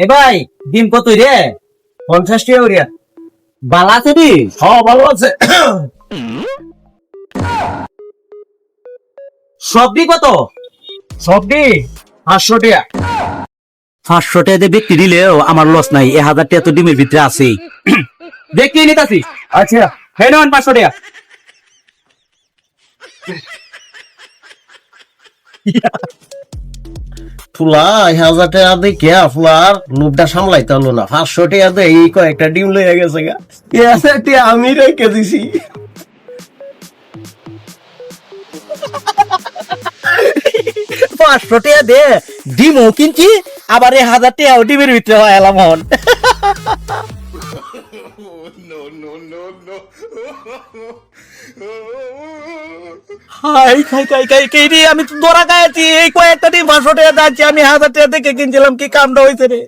এ ভাই ডিম কত রে? 50 টাকা উড়িয়া। বালা আছে দি? হ্যাঁ ভালো আছে। সবজি কত? সবজি 500 টাকা। 500 টাকা দিয়ে বিক্রি দিলেও আমার লস নাই, 1000 টাকা তো ডিমের ভিতরে আছে। দেখি নিতাছি। আচ্ছা হে নেন 500 টাকা। ফুলা 1000 টাকা দিয়ে কে ফুলার লোভটা সামলাইতে হলো না। 500 টাকা দিয়ে এই কয়েকটা ডিম লইয়া গেছে গা। এসে আমি রেখে দিছি। 500 টাকা দে ডিমও কিনছি, আবার 1000 টাকা ডিমের ভিতরে হয় এলাম হন। হাই খাই খাই খাই খাই রে, আমি তো দরা গাইছি। এই কয়েকটা ডিম 500 টাকা যাচ্ছি, আমি 1000 টাকা দেখে কিনছিলাম, কি কামটা হয়েছে রে।